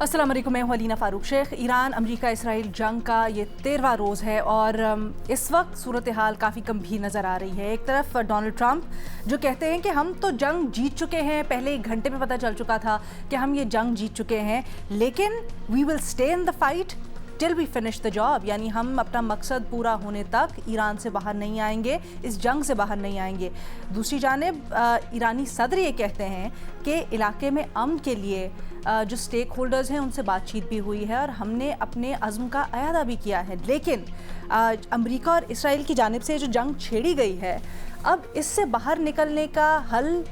अस्सलाम वालेकुम, मैं हूं Alina Farooq Shaikh. Iran America Israel जंग का ये 13वां रोज़ है और इस वक्त सूरत हाल काफ़ी गंभीर नज़र आ रही है। एक तरफ डोनाल्ड ट्रंप जो कहते हैं कि हम तो जंग जीत चुके हैं, पहले एक घंटे में पता चल चुका था कि हम ये जंग जीत चुके हैं, लेकिन we will stay in the fight till we finish the job, यानी हम अपना मकसद पूरा होने तक ईरान से बाहर नहीं आएंगे, इस जंग से बाहर नहीं आएंगे। दूसरी जानिब ईरानी सदर ये कहते हैं कि इलाके में अमन के लिए जो स्टेक होल्डर्स हैं उनसे बातचीत भी हुई है और हमने अपने अज़्म का अयादा भी किया है, लेकिन अमेरिका और इसराइल की जानिब से जो जंग छेड़ी गई है, अब इससे बाहर निकलने का हल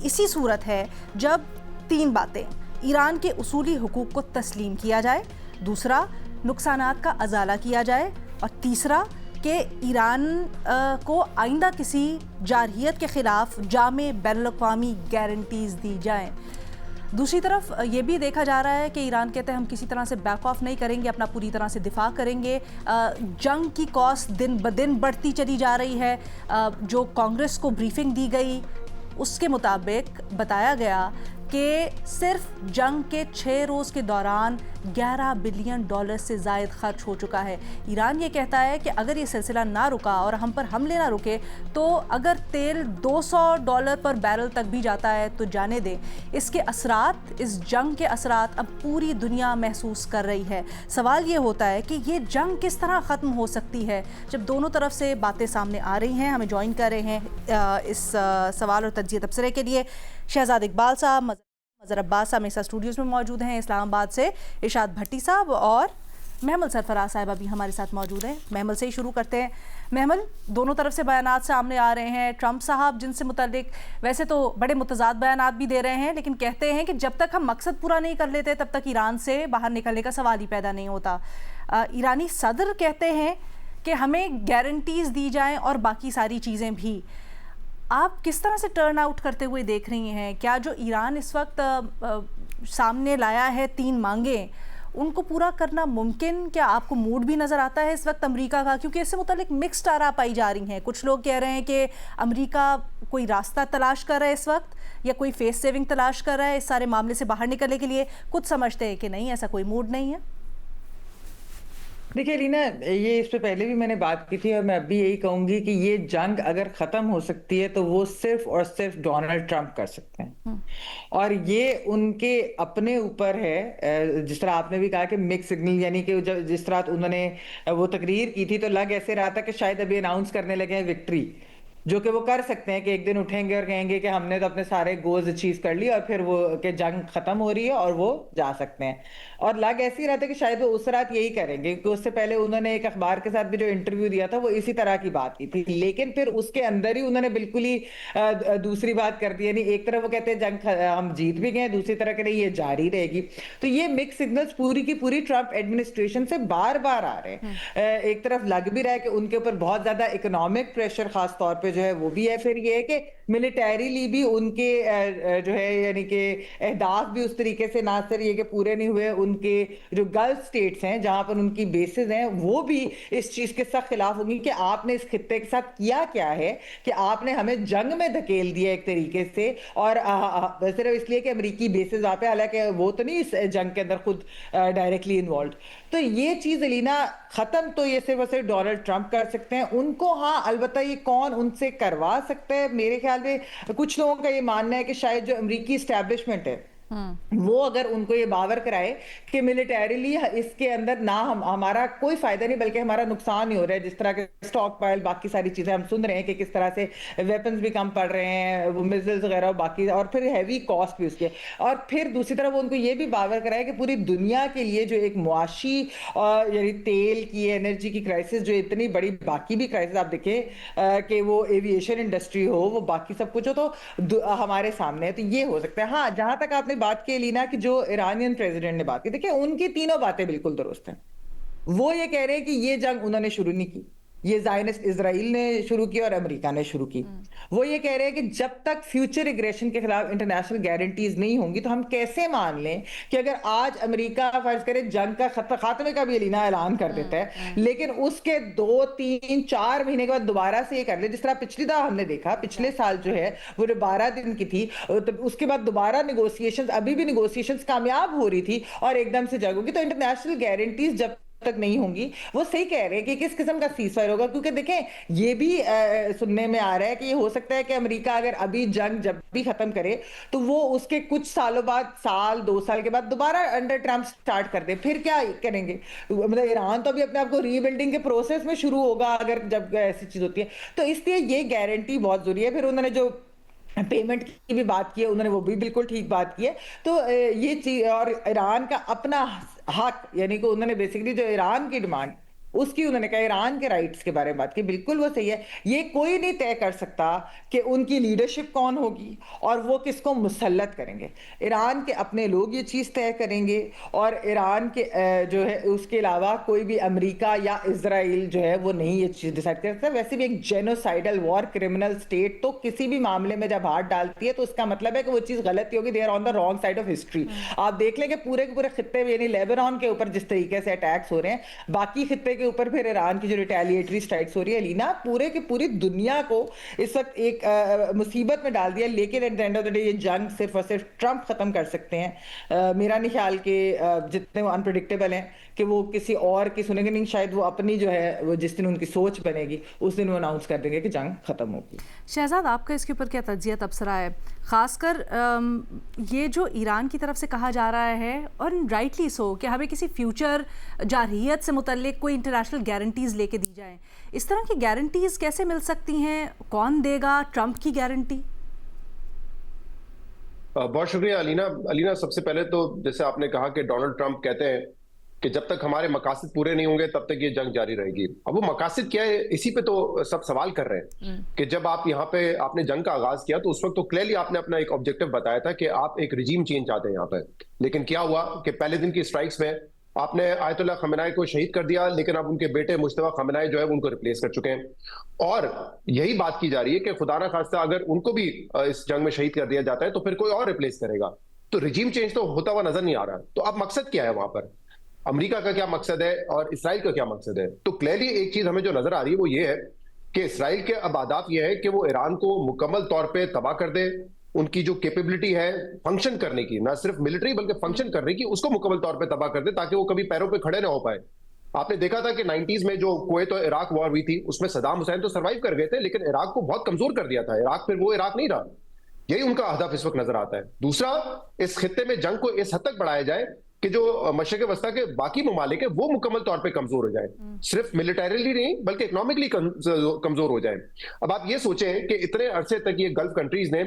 इसी सूरत है जब तीन बातें: ईरान के उसूली हुकूक को तस्लीम किया जाए, दूसरा नुकसानात का अजाला किया जाए, और तीसरा कि ईरान को आइंदा किसी जारहियत के ख़िलाफ़ जामे बैनुल-अक़वामी गारंटीज़ दी जाएँ। दूसरी तरफ ये भी देखा जा रहा है कि ईरान कहते हैं हम किसी तरह से बैक ऑफ नहीं करेंगे, अपना पूरी तरह से दिफा करेंगे। जंग की कॉस्ट दिन ब दिन बढ़ती चली जा रही है। जो कांग्रेस को ब्रीफिंग दी गई उसके मुताबिक बताया गया कि सिर्फ जंग के 6 रोज़ के दौरान $11 बिलियन से ज़ायद खर्च हो चुका है। ईरान ये कहता है कि अगर ये सिलसिला ना रुका और हम पर हमले ना रुके तो अगर तेल $200 पर बैरल तक भी जाता है तो जाने दें। इसके असरात, इस जंग के असरात अब पूरी दुनिया महसूस कर रही है। सवाल ये होता है कि ये जंग किस तरह ख़त्म हो सकती है जब दोनों तरफ से बातें सामने आ रही हैं। हमें ज्वाइन कर रहे हैं इस सवाल और तज्ज़िया तबसरे के लिए शहजाद इकबाल साहब, मज़हर अब्बास साहब मेरे स्टूडियोज़ में मौजूद हैं, इस्लामाबाद से इरशाद भट्टी साहब और महमल सरफराज साहब अभी हमारे साथ मौजूद हैं। महमल से ही शुरू करते हैं। महमल, दोनों तरफ से बयानात सामने आ रहे हैं। ट्रंप साहब जिनसे मुतल्लिक वैसे तो बड़े मुतज़ाद बयानात भी दे रहे हैं, लेकिन कहते हैं कि जब तक हम मकसद पूरा नहीं कर लेते तब तक ईरान से बाहर निकलने का सवाल ही पैदा नहीं होता। ईरानी सदर कहते हैं कि हमें गारंटीज़ दी जाएँ और बाकी सारी चीज़ें भी। आप किस तरह से टर्न आउट करते हुए देख रही हैं? क्या जो ईरान इस वक्त सामने लाया है 3 मांगें, उनको पूरा करना मुमकिन? क्या आपको मूड भी नज़र आता है इस वक्त अमेरिका का? क्योंकि इससे मुतालिक मिक्स्ड आरा पाई जा रही हैं। कुछ लोग कह रहे हैं कि अमेरिका कोई रास्ता तलाश कर रहा है इस वक्त, या कोई फेस सेविंग तलाश कर रहा है इस सारे मामले से बाहर निकलने के लिए। कुछ समझते हैं कि नहीं, ऐसा कोई मूड नहीं है। देखिए रीना, ये इस पे पहले भी मैंने बात की थी और मैं अब भी यही कहूंगी कि ये जंग अगर खत्म हो सकती है तो वो सिर्फ और सिर्फ डोनाल्ड ट्रंप कर सकते हैं। और ये उनके अपने ऊपर है। जिस तरह आपने भी कहा कि मिक्स सिग्नल, यानी कि जब जिस तरह उन्होंने वो तकरीर की थी तो लग ऐसे रहा था कि शायद अभी अनाउंस करने लगे हैं विक्ट्री, जो कि वो कर सकते हैं कि एक दिन उठेंगे और कहेंगे कि हमने तो अपने सारे गोल्स अचीव कर लिए और फिर वो कि जंग खत्म हो रही है और वो जा सकते हैं। और लग ऐसे ही रहता है कि शायद वो उस रात यही करेंगे, क्योंकि उससे पहले उन्होंने एक अखबार के साथ भी जो इंटरव्यू दिया था वो इसी तरह की बात की थी, लेकिन फिर उसके अंदर ही उन्होंने बिल्कुल ही दूसरी बात कर दी। यानी एक तरफ वो कहते हैं जंग हम जीत भी गए, दूसरी तरह के ये जारी रहेगी। तो ये मिक्स सिग्नल्स पूरी की पूरी ट्रंप एडमिनिस्ट्रेशन से बार बार आ रहे हैं। एक तरफ लग भी रहा है कि उनके ऊपर बहुत ज्यादा इकोनॉमिक प्रेशर खास तौर पे जो है वो भी है, फिर ये है कि मिलिटरीली भी उनके जो है यानी कि अहदाफ भी उस तरीके से ना सिर्फ ये कि पूरे नहीं हुए, उनके जो गल्फ स्टेट्स हैं जहां पर उनकी बेसेस हैं वो भी इस चीज के सख्त खिलाफ होंगी कि आपने इस खित्ते के साथ किया क्या है कि आपने हमें जंग में धकेल दिया एक तरीके से, और सिर्फ इसलिए कि अमेरिकी बेसेस वहां पे, हालांकि वो तो नहीं इस जंग के अंदर खुद डायरेक्टली इन्वॉल्व। तो ये चीज अलीना खत्म तो ये सिर्फ और सिर्फ डोनाल्ड ट्रंप कर सकते हैं। उनको हाँ, अलबत्ता ये कौन उनसे करवा सकता है, मेरे ख्याल में कुछ लोगों का ये मानना है कि शायद जो अमेरिकी एस्टेब्लिशमेंट है वो अगर उनको ये बावर कराए कि मिलिटरीली इसके अंदर ना हमारा कोई फायदा नहीं बल्कि हमारा नुकसान ही हो रहा है, जिस तरह के स्टॉक पाइल बाकी सारी चीजें हम सुन रहे हैं कि किस तरह से वेपन्स भी कम पड़ रहे हैं, मिसाइल्स वगैरह बाकी, और फिर हैवी कॉस्ट भी उसके। और फिर दूसरी तरफ उनको ये भी बावर कराए कि पूरी दुनिया के लिए जो एक मुआशी यानी तेल की, एनर्जी की क्राइसिस, जो इतनी बड़ी बाकी भी क्राइसिस आप देखें कि वो एविएशन इंडस्ट्री हो, वो बाकी सब कुछ हो, तो हमारे सामने है। तो ये हो सकता है। हाँ, जहां तक आपने बात की लीना कि जो ईरानियन प्रेसिडेंट ने बात की, देखिए उनकी तीनों बातें बिल्कुल दुरुस्त हैं। वो ये कह रहे हैं कि ये जंग उन्होंने शुरू नहीं की, ये ज़ायनिस्ट इजराइल ने शुरू की और अमेरिका ने शुरू की। वो ये कह रहे हैं कि जब तक फ्यूचर एग्रेशन के खिलाफ इंटरनेशनल गारंटीज नहीं होंगी तो हम कैसे मान लें कि अगर आज अमेरिका फर्ज करे जंग का खात्मे का भी ऐलान कर देता है, लेकिन उसके 2, 3, 4 महीने के बाद दोबारा से ये कर ले, जिस तरह पिछली दफा हमने देखा पिछले साल जो है वो 12 दिन की थी, तो उसके बाद दोबारा निगोशिएशंस, अभी भी निगोशिएशंस कामयाब हो रही थी और एकदम से जंग होगी। तो इंटरनेशनल गारंटीज जब तक नहीं होंगी, वो सही कह रहे हैं कि किस किस्म का सीजफायर होगा, क्योंकि देखें ये भी सुनने में आ रहा है कि ये हो सकता है कि अमेरिका अगर अभी जंग जब भी खत्म करे तो वो उसके कुछ सालों बाद, साल 2 साल के बाद दोबारा अंडर ट्रंप स्टार्ट कर दे। फिर क्या करेंगे? मतलब ईरान तो अभी अपने आप को रीबिल्डिंग के प्रोसेस में शुरू होगा अगर जब ऐसी चीज होती है। तो इसलिए ये गारंटी बहुत जरूरी है। फिर उन्होंने जो पेमेंट की भी बात की है, उन्होंने वो भी बिल्कुल ठीक बात की है। तो ये चीज, और ईरान का अपना हक, यानी कि उन्होंने बेसिकली जो ईरान की डिमांड उसकी उन्होंने कहा, ईरान के राइट्स के बारे में बात की, बिल्कुल वो सही है। ये कोई नहीं तय कर सकता कि उनकी लीडरशिप कौन होगी और वो किसको मुसल्लत करेंगे। ईरान के अपने लोग ये चीज़ तय करेंगे और ईरान के जो है उसके अलावा कोई भी अमेरिका या इजराइल जो है वो नहीं ये चीज़ डिसाइड कर सकता। वैसे भी एक जेनोसाइडल वॉर क्रिमिनल स्टेट तो किसी भी मामले में जब हाथ डालती है तो उसका मतलब है कि वो चीज़ गलत होगी, they are on the wrong side of history. आप देख लें कि पूरे के पूरे खित्ते में, यानी लेबनान के ऊपर जिस तरीके से अटैक्स हो रहे हैं, बाकी खित्ते के ऊपर फिर ईरान की जो रिटेलिएटरी स्ट्राइक्स हो रही है, लीना पूरे की पूरी दुनिया को इस वक्त एक मुसीबत में डाल दिया। लेकिन at the end of the day ये जंग सिर्फ और सिर्फ ट्रंप खत्म कर सकते हैं। मेरा नहीं ख्याल कि जितने वो अनप्रेडिक्टेबल हैं कि वो किसी और की सुनेंगे नहीं। शायद वो अपनी जो है वो जिस दिन उनकी सोच बनेगी उस दिन वो अनाउंस कर देंगे कि जंग खत्म होगी। शहजाद, आपका इसके ऊपर क्या तज्जिया तबसरा है? खासकर ये जो ईरान की तरफ से कहा जा रहा है, और राइटली सो, कि हमें किसी फ्यूचर जारहियत से मुतल्लिक कोई इंटरनेशनल गारंटीज लेके दी जाए। इस तरह की गारंटीज कैसे मिल सकती हैं? कौन देगा ट्रंप की गारंटी? बहुत शुक्रिया अलीना। सबसे पहले तो जैसे आपने कहा कि डोनाल्ड ट्रंप कहते हैं कि जब तक हमारे मकासद पूरे नहीं होंगे तब तक ये जंग जारी रहेगी। अब वो मकासद क्या है, इसी पे तो सब सवाल कर रहे हैं कि जब आप यहाँ पे आपने जंग का आगाज किया तो उस वक्त तो क्लियरली आपने अपना एक ऑब्जेक्टिव बताया था कि आप एक रिजीम चेंज चाहते हैं यहाँ पे। लेकिन क्या हुआ कि पहले दिन की स्ट्राइक्स में आपने आयतुल्लाह खमेनाई को शहीद कर दिया, लेकिन अब उनके बेटे मुश्तबा खमेनाई जो है उनको रिप्लेस कर चुके हैं। और यही बात की जा रही है कि खुदा ना खास्ता अगर उनको भी इस जंग में शहीद कर दिया जाता है तो फिर कोई और रिप्लेस करेगा। तो रिजीम चेंज तो होता हुआ नजर नहीं आ रहा। तो अब मकसद क्या है वहां पर? अमेरिका का क्या मकसद है और इसराइल का क्या मकसद है? तो क्लियरली एक चीज हमें जो नजर आ रही है वो ये है कि इसराइल के अब आदाफ ये है कि वो ईरान को मुकम्मल तौर पे तबाह कर दे। उनकी जो कैपेबिलिटी है फंक्शन करने की, ना सिर्फ मिलिट्री बल्कि फंक्शन करने की, उसको मुकम्मल तौर पे तबाह कर दे ताकि वो कभी पैरों पे खड़े ना हो पाए। आपने देखा था कि 90s में जो कुवैत और इराक वॉर हुई थी उसमें सद्दाम हुसैन तो सर्वाइव कर गए थे, लेकिन इराक को बहुत कमजोर कर दिया था। इराक फिर वो इराक नहीं रहा। यही उनका हदफ इस वक्त नजर आता है। दूसरा, इस खित्ते में जंग को इस हद तक बढ़ाया जाए कि जो मशरिक़ वस्ता के बाकी ममालिक है वो मुकम्मल तौर पे कमजोर हो जाए, सिर्फ मिलिटरीली नहीं बल्कि इकोनॉमिकली कमजोर हो जाए। अब आप ये सोचें कि इतने अरसे तक ये गल्फ कंट्रीज ने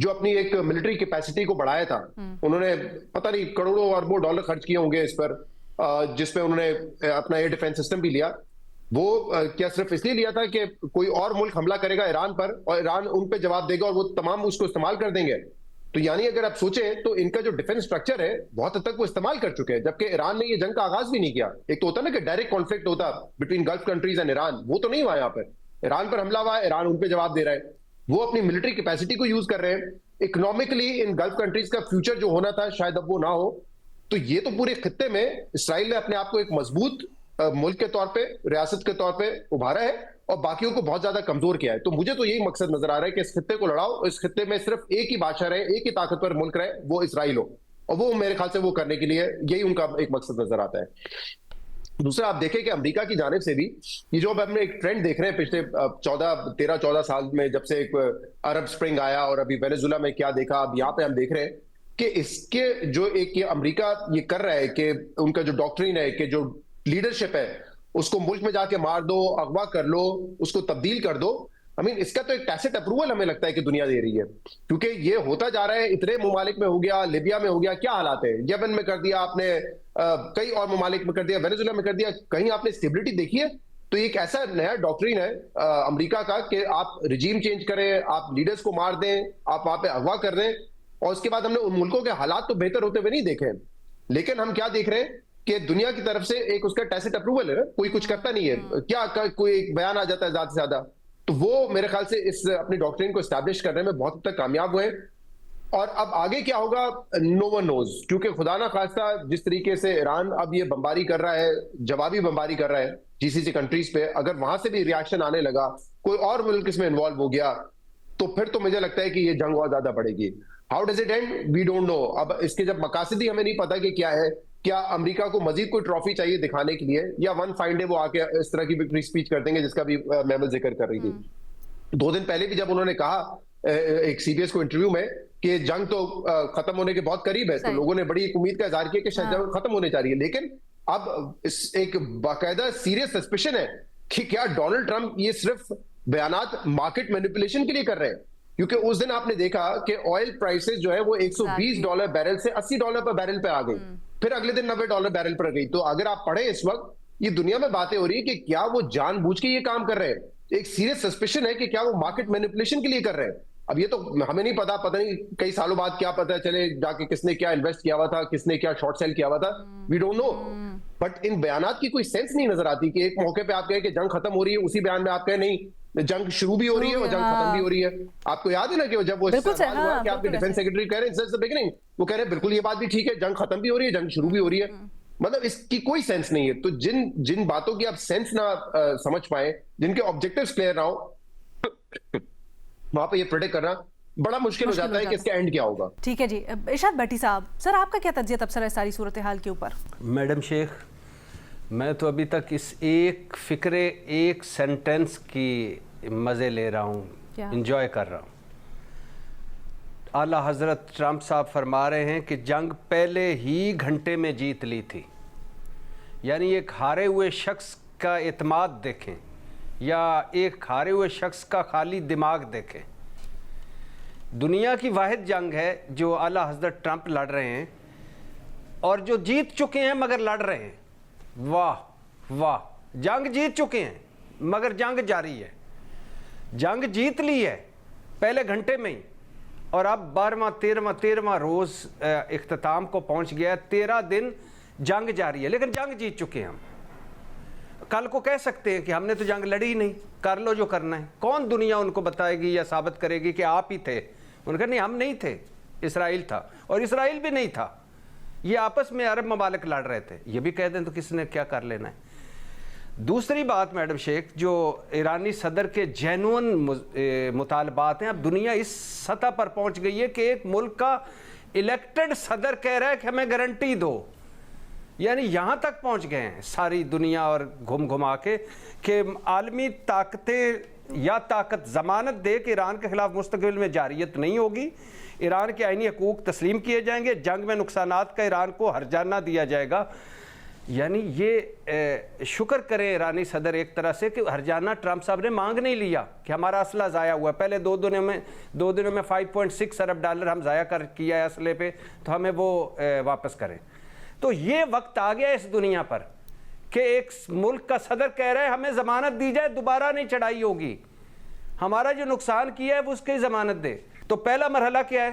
जो अपनी एक मिलिट्री कैपेसिटी को बढ़ाया था, उन्होंने पता नहीं करोड़ों अरबों डॉलर खर्च किए होंगे इस पर, जिसमें उन्होंने अपना एयर डिफेंस सिस्टम भी लिया। वो क्या सिर्फ इसलिए लिया था कि कोई और मुल्क हमला करेगा ईरान पर और ईरान उन पे जवाब देगा और वो तमाम उसको इस्तेमाल कर देंगे? तो यानी अगर आप सोचें तो इनका जो डिफेंस स्ट्रक्चर है बहुत हद तक वो इस्तेमाल कर चुके हैं, जबकि ईरान ने ये जंग का आगाज भी नहीं किया। एक तो होता है ना कि डायरेक्ट कॉन्फ्लिक्ट होता between gulf countries and Iran, वो तो नहीं हुआ। यहाँ पर ईरान पर हमला हुआ है, ईरान उन पे जवाब दे रहा है। वो अपनी मिलिट्री कैपेसिटी को यूज कर रहे हैं। इकोनॉमिकली इन गल्फ कंट्रीज का फ्यूचर जो होना था शायद अब वो ना हो। तो ये तो पूरे खित्ते में इसराइल ने अपने आप को एक मजबूत मुल्क के तौर पे, रियासत के तौर पे उभारा है और बाकियों को बहुत ज्यादा कमजोर किया है। तो मुझे तो यही मकसद नजर आ रहा है कि इस खित्ते को लड़ाओ, इस खित्ते में सिर्फ एक ही बादशाह रहे, एक ही ताकतवर मुल्क रहे, वो इसराइल हो। और वो मेरे ख्याल से वो करने के लिए यही उनका एक मकसद नजर आता है। दूसरा, आप देखें कि अमेरिका की जानिब से भी ये जो अब हमने एक ट्रेंड देख रहे हैं पिछले 13-14 साल में, जब से एक अरब स्प्रिंग आया और अभी वेनेजुला में क्या देखा, अब यहाँ पे हम देख रहे हैं कि इसके जो एक ये अमेरिका ये कर रहा है कि उनका जो डॉक्ट्रिन है कि जो लीडरशिप है उसको मुल्क में जाके मार दो, अगवा कर लो, उसको तब्दील कर दो। इसका तो एक टैसिट अप्रूवल हमें लगता है कि दुनिया दे रही है, क्योंकि ये होता जा रहा है। इतने ममालिक में हो गया, लिबिया में हो गया, क्या हालात है, यमन में कर दिया आपने, कई और ममालिक में कर दिया, वेनेजुला में कर दिया। कहीं आपने स्टेबिलिटी देखी है? तो एक ऐसा नया डॉक्ट्रिन है अमेरिका का कि आप रिजीम चेंज करें, आप लीडर्स को मार दें, आप वहां पे अगवा कर दें, और उसके बाद हमने उन मुल्कों के हालात तो बेहतर होते हुए नहीं देखे। लेकिन हम क्या देख रहे हैं कि दुनिया की तरफ से एक उसका टैसिट अप्रूवल है ना, कोई कुछ करता नहीं है, कोई एक बयान आ जाता है ज्यादा से ज्यादा। तो वो मेरे ख्याल से इस अपनी डॉक्ट्रिन को एस्टैब्लिश करने में बहुत हद तक कामयाब हुए। और अब आगे क्या होगा, नो वन नोज, क्योंकि खुदा ना खास्ता जिस तरीके से ईरान अब ये बमबारी कर रहा है, जवाबी बमबारी कर रहा है जीसीसी कंट्रीज पे, अगर वहां से भी रिएक्शन आने लगा, कोई और मुल्क इसमें इन्वॉल्व हो गया, तो फिर तो मुझे लगता है कि ये जंग और ज्यादा बढ़ेगी। How does it end, we don't know. अब इसके जब मकासद ही हमें नहीं पता कि क्या है, क्या अमेरिका को मजीद कोई ट्रॉफी चाहिए दिखाने के लिए, या वन फाइन डे वो आके इस तरह की विक्ट्री स्पीच कर देंगे जिसका भी महमल जिक्र कर रही थी। 2 दिन पहले भी जब उन्होंने कहा एक सीबीएस को इंटरव्यू में कि जंग तो खत्म होने के बहुत करीब है, तो लोगों ने बड़ी एक उम्मीद का इजहार किया कि शायद जंग खत्म होने जा रही है। लेकिन अब इस एक बाकायदा सीरियस सस्पिशन है कि क्या डोनाल्ड ट्रंप ये सिर्फ बयानात मार्केट मैनिपुलेशन के लिए कर रहे हैं, क्योंकि उस दिन आपने देखा कि ऑयल प्राइसेस जो है वो $120 बैरल से $80 पर बैरल पे आ गई, फिर अगले दिन $90 बैरल पर गई। तो अगर आप पढ़े इस वक्त ये दुनिया में बातें हो रही है कि क्या वो जानबूझ के ये काम कर रहे हैं, एक सीरियस सस्पिशन है कि क्या वो मार्केट मैनिपुलेशन के लिए कर रहे हैं। अब ये तो हमें नहीं पता नहीं कई सालों बाद क्या पता चले जाके किसने क्या इन्वेस्ट किया हुआ था, किसने क्या शॉर्ट सेल किया हुआ था, वी डोंट नो। बट इन बयानात की कोई सेंस नहीं नजर आती कि एक मौके पे आप कहें कि जंग खत्म हो रही है, उसी बयान में आप कहें नहीं जंग शुरू भी हो रही है और जंग खत्म भी हो रही है। आपको याद है ना कि जब वो हुआ कि आपके डिफेंस सेक्रेटरी कह रहे हैं वो कह रहे हैं बिल्कुल ये बात भी ठीक है, जंग खत्म भी हो रही है, जंग शुरू भी हो रही है। मतलब इसकी कोई सेंस नहीं है। तो जिन बातों की आप सेंस ना समझ पाए, जिनके ऑब्जेक्टिव्स क्लियर ना हो, वहां पे ये प्रेडिक्ट करना बड़ा मुश्किल हो जाता है कि इसका एंड क्या होगा। ठीक है जी। इरशाद भट्टी साहब, सर आपका क्या तज्जिया तबसरा है सारी सूरत हाल के ऊपर? मैडम शेख, मैं तो अभी तक इस एक फिक्रे, एक सेंटेंस की मज़े ले रहा हूँ, इंजॉय कर रहा हूँ। आला हज़रत ट्रंप साहब फरमा रहे हैं कि जंग पहले ही घंटे में जीत ली थी। यानी एक हारे हुए शख्स का एतमाद देखें या एक हारे हुए शख्स का खाली दिमाग देखें। दुनिया की वाहिद जंग है जो आला हज़रत ट्रंप लड़ रहे हैं और जो जीत चुके हैं मगर लड़ रहे हैं। वाह वाह, जंग जीत चुके हैं मगर जंग जारी है। जंग जीत ली है पहले घंटे में ही, और अब 12वां 13वां रोज़ इख्तिताम को पहुंच गया। 13 दिन जंग जारी है, लेकिन जंग जीत चुके हैं हम। कल को कह सकते हैं कि हमने तो जंग लड़ी ही नहीं, कर लो जो करना है। कौन दुनिया उनको बताएगी या साबित करेगी कि आप ही थे? उनका नहीं, हम नहीं थे, इसराइल था, और इसराइल भी नहीं था, ये आपस में अरब ममालिक लड़ रहे थे। ये भी कह दें तो किसने क्या कर लेना है। दूसरी बात मैडम शेख, जो ईरानी सदर के जेन्युइन मुतालबात हैं, अब दुनिया इस सतह पर पहुंच गई है कि एक मुल्क का इलेक्टेड सदर कह रहा है कि हमें गारंटी दो। यानी यहाँ तक पहुँच गए हैं सारी दुनिया और घुम घुमा के कि आलमी ताकतें या ताकत ज़मानत दे कि ईरान के खिलाफ मुस्तकबिल में जारियत नहीं होगी, ईरान के आईनी हकूक़ तस्लीम किए जाएंगे, जंग में नुकसानात का ईरान को हर्जाना दिया जाएगा। यानी ये शुक्र करें ईरानी सदर एक तरह से कि हर्जाना ट्रंप साहब ने मांग नहीं लिया कि हमारा असला ज़ाया हुआ। पहले 2 दिनों में $5.6 अरब हम ज़ाया कर किया है असले पे, तो हमें वो वापस करें। तो ये वक्त आ गया इस दुनिया पर कि एक मुल्क का सदर कह रहा है हमें ज़मानत दी जाए, दोबारा नहीं चढ़ाई होगी, हमारा जो नुकसान किया है वो उसकी ज़मानत दे। तो पहला मरहला क्या है,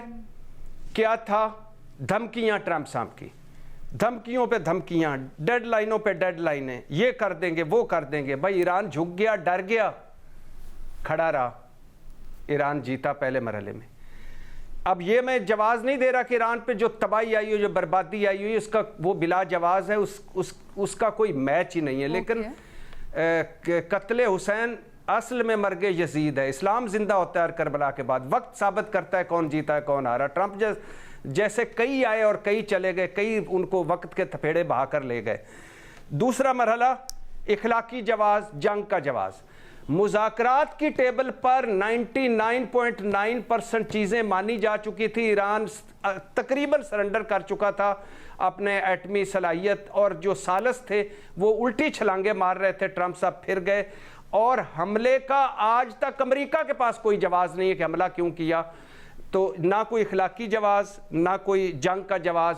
क्या था? धमकियाँ ट्रंप साहब की, धमकियों पे धमकियाँ, डेडलाइनों पे डेडलाइनें, ये कर देंगे वो कर देंगे। भाई ईरान झुक गया, डर गया, खड़ा रहा, ईरान जीता पहले मरहले में। अब ये मैं जवाज़ नहीं दे रहा कि ईरान पे जो तबाही आई हुई, जो बर्बादी आई हुई, उसका वो बिला जवाज़ है, उसका कोई मैच ही नहीं है। लेकिन कत्ले हुसैन असल में मर गए यजीद है, इस्लाम जिंदा होता है करबला के बाद। वक्त साबित करता है कौन जीता है कौन हारा। ट्रंप जैसे कई आए और कई चले गए, कई उनको वक्त के थपेड़े बहा कर ले गए। दूसरा मरहला इखलाकी जवाज़, जंग का जवाज़। मुज़ाकरात की टेबल पर 99.9% चीज़ें मानी जा चुकी थी। ईरान तकरीबन सरेंडर कर चुका था अपने एटमी सलाहियत, और जो सालस थे वो उल्टी छलांगे मार रहे थे। ट्रंप साहब फिर गए, और हमले का आज तक अमेरिका के पास कोई जवाज़ नहीं है कि हमला क्यों किया। तो ना कोई इखलाकी जवाज़, ना कोई जंग का जवाज़।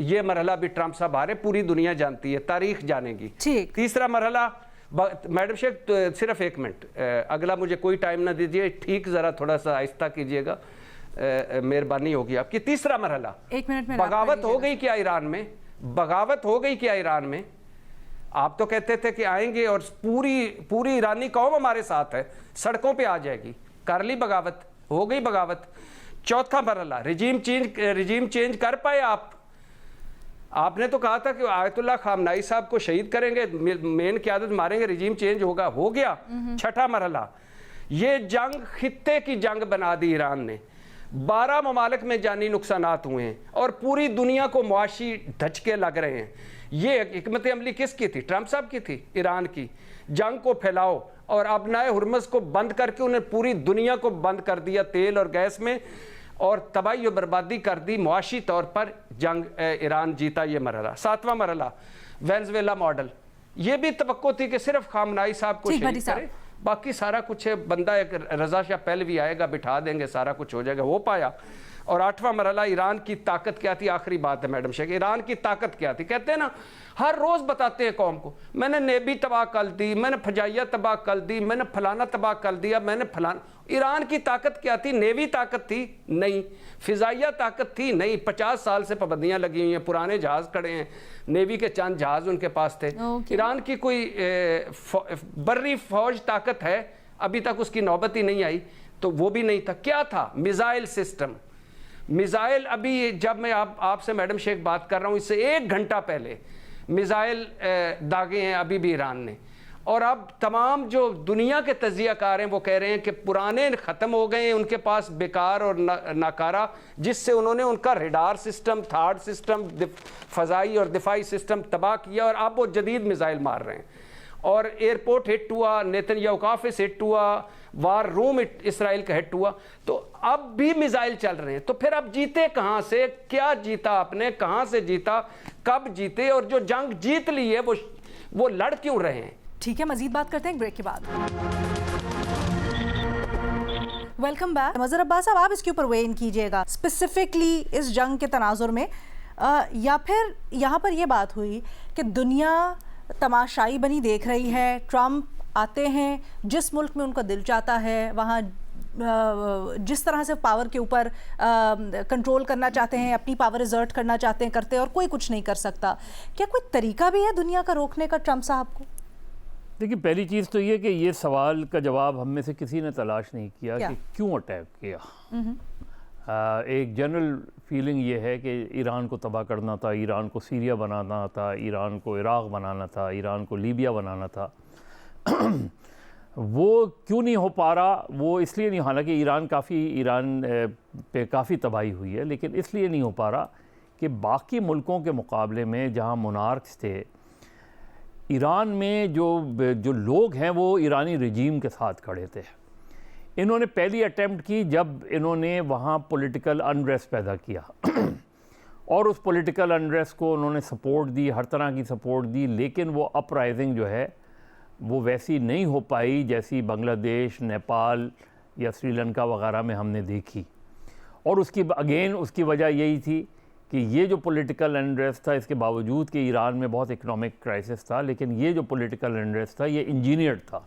ये मरहला भी ट्रंप साहब हारे, पूरी दुनिया जानती है, तारीख जानेगी। तीसरा मरहला मैडम शेख, सिर्फ 1 मिनट, अगला मुझे कोई टाइम ना दीजिए, ठीक ज़रा थोड़ा सा आहिस्ता कीजिएगा, मेहरबानी होगी आपकी। तीसरा मरहला, 1 मिनट में बगावत हो गई क्या ईरान में? बगावत हो गई क्या ईरान में? आप तो कहते थे कि आएंगे और पूरी ईरानी कौम हमारे साथ है, सड़कों पे आ जाएगी। कर ली बगावत, हो गई बगावत। चौथा मरहला, रिजीम चेंज कर पाए आप? आपने तो कहा था कि आयतुल्लाह खामनाई साहब को शहीद करेंगे, मेन क़यादत मारेंगे, रिजीम चेंज होगा, हो गया। छठा मरहला, ये जंग खित्ते की जंग बना दी ईरान ने। 12 ममालिक में जानी नुकसानात हुए हैं और पूरी दुनिया को मुआशी धचके लग रहे हैं। ये हिकमत अमली किसकी थी? ट्रंप साहब की थी, ईरान की। जंग को फैलाओ और अपनाए हुर्मस को बंद करके उन्हें पूरी दुनिया को बंद कर दिया तेल और गैस में, और तबाही और बर्बादी कर दी मुआशी तौर पर। जंग ईरान जीता ये मरहला। 7वां मरहला, वेनेजुएला मॉडल। ये भी तवक्को थी कि सिर्फ खामनाई साहब को शहीद करे, बाकी सारा कुछ है, बंदा एक रजा शाह पहलवी आएगा, बिठा देंगे, सारा कुछ हो जाएगा। हो पाया। और 8वां मरहला, ईरान की ताकत क्या थी? आखिरी बात है मैडम शेख, ईरान की ताकत क्या थी? कहते हैं ना, हर रोज बताते हैं कौम को, मैंने नेवी तबाह कर दी, मैंने फजाइया तबाह कर दी, मैंने फलाना तबाह कर दिया, मैंने फलाना। ईरान की ताकत क्या थी? नेवी ताकत थी? नहीं। फिजाइया ताकत थी? नहीं। 50 साल से पाबंदियां लगी हुई हैं, पुराने जहाज खड़े हैं, नेवी के चंद जहाज उनके पास थे। ईरान की कोई बर्री फौज ताकत है? अभी तक उसकी नौबत ही नहीं आई, तो वो भी नहीं था। क्या था? Missile system. मिसाइल, अभी जब मैं आपसे मैडम शेख बात कर रहा हूँ, इससे 1 घंटा पहले मिसाइल दागे हैं अभी भी ईरान ने। और अब तमाम जो दुनिया के तजियाकार हैं वो कह रहे हैं कि पुराने ख़त्म हो गए हैं उनके पास, बेकार और नाकारा, जिससे उन्होंने उनका रेडार सिस्टम, थार्ड सिस्टम, फ़ज़ाई और दिफाई सिस्टम तबाह किया, और अब वो जदीद मिसाइल मार रहे हैं। और एयरपोर्ट हिट हुआ, नेतन्याहू का ऑफिस हिट हुआ, वार रूम इसराइल का हिट हुआ, तो अब भी मिसाइल चल रहे हैं। तो फिर अब जीते कहाँ से? क्या जीता आपने? कहाँ से जीता? कब जीते? और जो जंग जीत ली है वो लड़ क्यों रहे हैं? ठीक है, मजीद बात करते हैं ब्रेक के बाद। Welcome back. मज़हर अब्बास साहब, आप इसके ऊपर वे इन कीजिएगा, स्पेसिफिकली इस जंग के तनाजुर में, या फिर यहाँ पर यह बात हुई कि दुनिया तमाशाई बनी देख रही है, ट्रंप आते हैं, जिस मुल्क में उनका दिल चाहता है वहाँ जिस तरह से पावर के ऊपर कंट्रोल करना चाहते हैं, अपनी पावर एग्जर्ट करना चाहते हैं, करते हैं, और कोई कुछ नहीं कर सकता। क्या कोई तरीका भी है दुनिया का रोकने का ट्रंप साहब को? देखिए, पहली चीज़ तो ये कि ये सवाल का जवाब हम में से किसी ने तलाश नहीं किया कि क्यों अटैक किया। एक जनरल फीलिंग ये है कि ईरान को तबाह करना था, ईरान को सीरिया बनाना था, ईरान को इराक़ बनाना था, ईरान को लीबिया बनाना था। वो क्यों नहीं हो पा रहा? वो इसलिए नहीं, हालांकि ईरान पे काफ़ी तबाही हुई है, लेकिन इसलिए नहीं हो पा रहा कि बाकी मुल्कों के मुकाबले में जहाँ मोनार्क्स थे, ईरान में जो लोग हैं वो ईरानी रजीम के साथ खड़े थे। इन्होंने पहली अटेम्प्ट की जब इन्होंने वहाँ पॉलिटिकल अनरेस्ट पैदा किया और उस पॉलिटिकल अनरेस्ट को उन्होंने सपोर्ट दी, हर तरह की सपोर्ट दी, लेकिन वो अपराइजिंग जो है वो वैसी नहीं हो पाई जैसी बांग्लादेश, नेपाल या श्रीलंका वगैरह में हमने देखी। और उसकी वजह यही थी कि ये जो पॉलिटिकल अनरेस्ट था, इसके बावजूद कि ईरान में बहुत इकोनॉमिक क्राइसिस था, लेकिन ये जो पॉलिटिकल अनरेस्ट था ये इंजीनियर्ड था।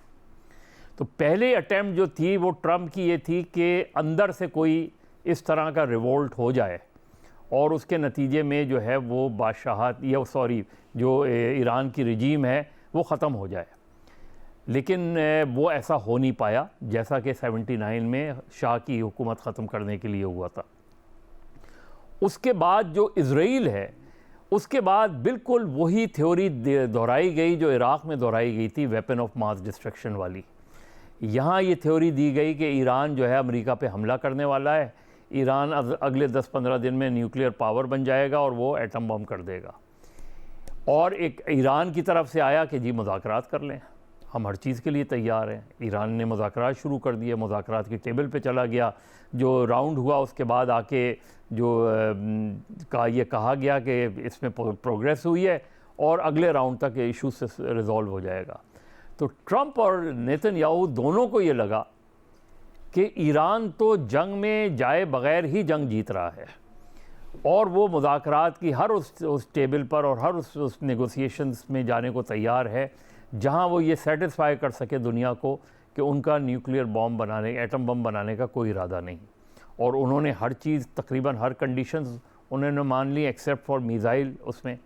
तो पहले अटैम्प्ट जो थी वो ट्रंप की ये थी कि अंदर से कोई इस तरह का रिवोल्ट हो जाए और उसके नतीजे में जो है वो जो ईरान की रजीम है वो ख़त्म हो जाए। लेकिन वो ऐसा हो नहीं पाया जैसा कि 79 में शाह की हुकूमत ख़त्म करने के लिए हुआ था। उसके बाद जो इज़राइल है, उसके बाद बिल्कुल वही थ्योरी दोहराई गई जो इराक़ में दोहराई गई थी, वेपन ऑफ मास डिस्ट्रक्शन वाली। यहाँ ये थ्योरी दी गई कि ईरान जो है अमेरिका पे हमला करने वाला है, ईरान अगले 10-15 दिन में न्यूक्लियर पावर बन जाएगा और वो एटम बम कर देगा। और एक ईरान की तरफ से आया कि जी मुज़ाकरात कर लें, हम हर चीज़ के लिए तैयार हैं। ईरान ने मुज़ाकरात शुरू कर दिए, मुज़ाकरात की टेबल पे चला गया। जो राउंड हुआ उसके बाद आके ये कहा गया कि इसमें प्रोग्रेस हुई है और अगले राउंड तक इशू से रिजॉल्व हो जाएगा। तो ट्रंप और नेतन्याहू दोनों को ये लगा कि ईरान तो जंग में जाए बग़ैर ही जंग जीत रहा है और वो मुज़ाकरात की हर उस टेबल पर और हर उस नेगोशिएशंस में जाने को तैयार है जहां वो ये सेटिस्फाई कर सके दुनिया को कि उनका न्यूक्लियर बॉम्ब बनाने, एटम बम बनाने का कोई इरादा नहीं। और उन्होंने हर चीज़, तकरीबन हर कंडीशंस उन्होंने मान ली एक्सेप्ट फॉर मिसाइल उसमें।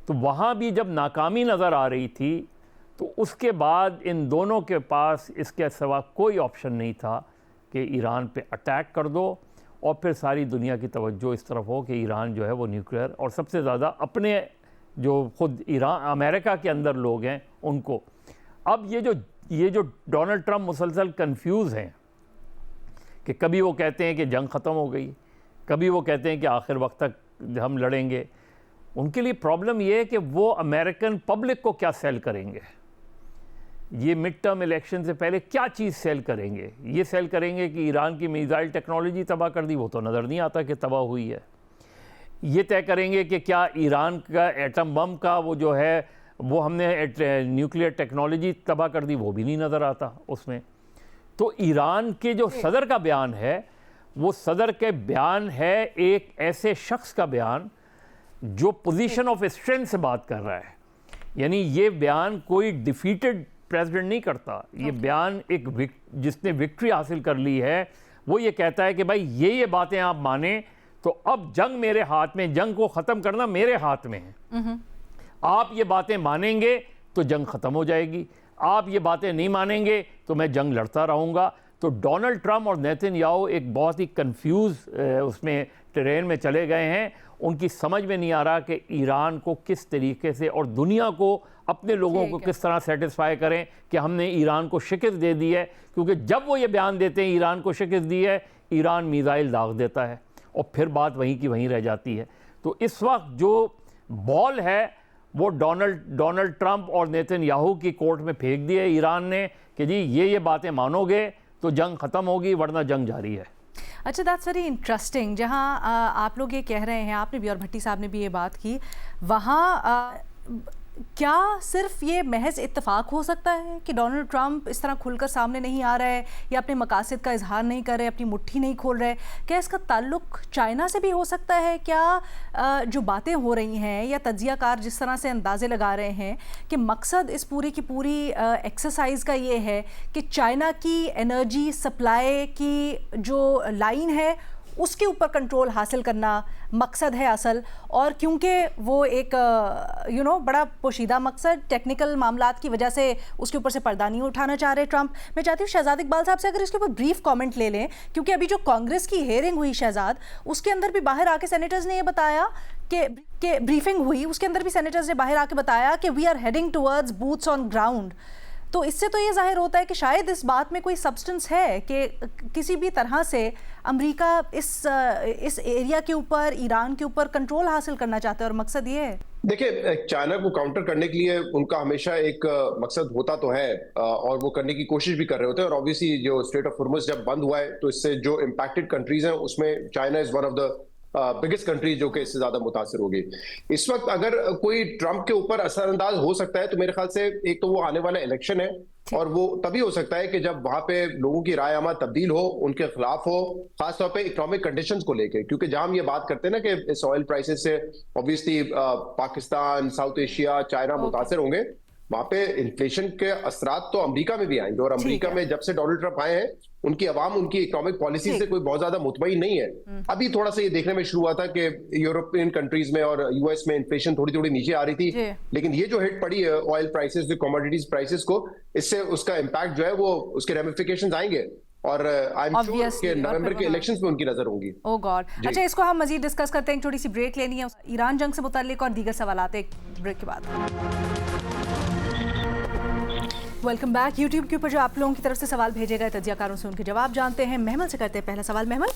तो वहाँ भी जब नाकामी नज़र आ रही थी तो उसके बाद इन दोनों के पास इसके सिवा कोई ऑप्शन नहीं था कि ईरान पे अटैक कर दो और फिर सारी दुनिया की तवज्जो इस तरफ हो कि ईरान जो है वो न्यूक्लियर, और सबसे ज़्यादा अपने जो ख़ुद ईरान अमेरिका के अंदर लोग हैं उनको। अब ये जो डोनाल्ड ट्रंप मुसलसल कंफ्यूज हैं कि कभी वो कहते हैं कि जंग ख़त्म हो गई, कभी वो कहते हैं कि आखिर वक्त तक हम लड़ेंगे। उनके लिए प्रॉब्लम ये है कि वो अमेरिकन पब्लिक को क्या सेल करेंगे, ये मिड टर्म इलेक्शन से पहले क्या चीज़ सेल करेंगे। ये सेल करेंगे कि ईरान की मिसाइल टेक्नोलॉजी तबाह कर दी, वो तो नज़र नहीं आता कि तबाह हुई है। ये तय करेंगे कि क्या ईरान का एटम बम का वो जो है वो हमने न्यूक्लियर टेक्नोलॉजी तबाह कर दी, वो भी नहीं नज़र आता उसमें। तो ईरान के जो सदर का बयान है वो सदर के बयान है एक ऐसे शख्स का बयान जो पोजीशन ऑफ स्ट्रेंथ से बात कर रहा है। यानी ये बयान कोई डिफीटेड प्रेसिडेंट नहीं करता, ये बयान एक जिसने विक्ट्री हासिल कर ली है वो ये कहता है कि भाई ये बातें आप माने तो अब जंग मेरे हाथ में, जंग को ख़त्म करना मेरे हाथ में है। आप ये बातें मानेंगे तो जंग ख़त्म हो जाएगी, आप ये बातें नहीं मानेंगे तो मैं जंग लड़ता रहूँगा। तो डोनाल्ड ट्रंप और नेतन्याहू एक बहुत ही कंफ्यूज उसमें टेरेन में चले गए हैं। उनकी समझ में नहीं आ रहा कि ईरान को किस तरीके से और दुनिया को, अपने लोगों को किस तरह सेटिस्फाई करें कि हमने ईरान को शिकस्त दे दी है। क्योंकि जब वो ये बयान देते हैं ईरान को शिकस्त दी है, ईरान मिसाइल दाग देता है और फिर बात वहीं की वहीं रह जाती है। तो इस वक्त जो बॉल है वो डोनाल्ड ट्रंप और नेतन्याहू की कोर्ट में फेंक दी है ईरान ने कि जी ये बातें मानोगे तो जंग ख़त्म होगी, वरना जंग जारी है। अच्छा, दैट्स वेरी इंटरेस्टिंग। जहाँ आप लोग ये कह रहे हैं, आपने भी और भट्टी साहब ने भी ये बात की, वहाँ क्या सिर्फ ये महज इत्तेफाक हो सकता है कि डोनाल्ड ट्रंप इस तरह खुलकर सामने नहीं आ रहा है या अपने मकासद का इजहार नहीं कर रहे, अपनी मुट्ठी नहीं खोल रहे? क्या इसका ताल्लुक चाइना से भी हो सकता है? क्या जो बातें हो रही हैं या तज्जियाकार जिस तरह से अंदाजे लगा रहे हैं कि मकसद इस पूरी की पूरी एक्सरसाइज का ये है कि चाइना की एनर्जी सप्लाई की जो लाइन है उसके ऊपर कंट्रोल हासिल करना मकसद है असल? और क्योंकि वो एक बड़ा पोशीदा मकसद, टेक्निकल मामलात की वजह से उसके ऊपर से पर्दा नहीं उठाना चाह रहे ट्रंप। मैं चाहती हूँ शहजाद इकबाल साहब से अगर इसके ऊपर ब्रीफ कमेंट ले लें, क्योंकि अभी जो कांग्रेस की हेयरिंग हुई शहजाद, उसके अंदर भी बाहर आके सेनेटर्स ने ये बताया कि ब्रीफिंग हुई, उसके अंदर भी सेनेटर्स ने बाहर आके बताया कि we are heading towards boots on ground. तो इससे तो ये जाहिर होता है कि शायद इस बात में कोई सब्सटेंस है कि किसी भी तरह से अमेरिका इस एरिया के ऊपर, ईरान के ऊपर कंट्रोल हासिल करना चाहता है और मकसद ये है। देखिए, चाइना को काउंटर करने के लिए उनका हमेशा एक मकसद होता तो है और वो करने की कोशिश भी कर रहे होते हैं। और ऑब्वियसली जो स्ट्रेट ऑफ हॉर्मुज़ जब बंद हुआ है तो इससे जो इम्पैक्टेड कंट्रीज हैं उसमें China is one of the biggest country जो कि इससे ज्यादा मुतासिर होगी। इस वक्त अगर कोई ट्रंप के ऊपर असरअंदाज हो सकता है तो मेरे ख्याल से एक तो वो आने वाला इलेक्शन है, और वो तभी हो सकता है कि जब वहां पे लोगों की राय आमा तब्दील हो, उनके खिलाफ हो, खासतौर पे इकोनॉमिक कंडीशंस को लेके। क्योंकि जहां हम ये बात करते हैं ना कि इस ऑयल प्राइसेस से obviously Pakistan, south Asia, China मुतासिर होंगे, वहां पे इन्फ्लेशन के असरात तो अमेरिका में भी आएंगे। और अमेरिका में जब से डोनाल्ड ट्रंप आए हैं उनकी अवाम उनकी इकोनॉमिक पॉलिसी से कोई बहुत ज्यादा मुतमईन नहीं है। अभी थोड़ा सा ये देखने में शुरू हुआ था कि यूरोपियन कंट्रीज में और यूएस में इन्फ्लेशन थोड़ी थोड़ी नीचे आ रही थी, लेकिन ये जो हिट पड़ी है ऑयल प्राइसेस, जो कमोडिटीज प्राइसेस को, इससे उसका इम्पैक्ट जो है वो उसके रेमिफिकेशंस आएंगे और आई एम श्योर कि नवंबर के इलेक्शंस में उनकी नजर होंगी। ओह गॉड। अच्छा, इसको हम मजीद डिस्कस करते हैं, छोटी सी ब्रेक लेनी है, ईरान जंग से मुताल्लिक और दीगर सवालात एक ब्रेक के बाद। Welcome back. यूट्यूब के ऊपर जो आप लोगों की तरफ से सवाल भेजे गए तज्जियाकारों से उनके जवाब जानते हैं। महमल से करते हैं पहला सवाल। महमल,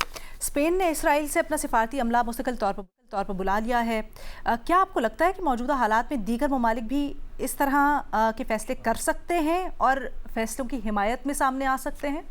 स्पेन ने इसराइल से अपना सिफारती अमला मुस्तकिल तौर पर बुला लिया है। क्या आपको लगता है कि मौजूदा हालात में दीगर ममालिक भी इस तरह के फैसले कर सकते हैं और फैसलों की हिमायत में सामने आ सकते हैं?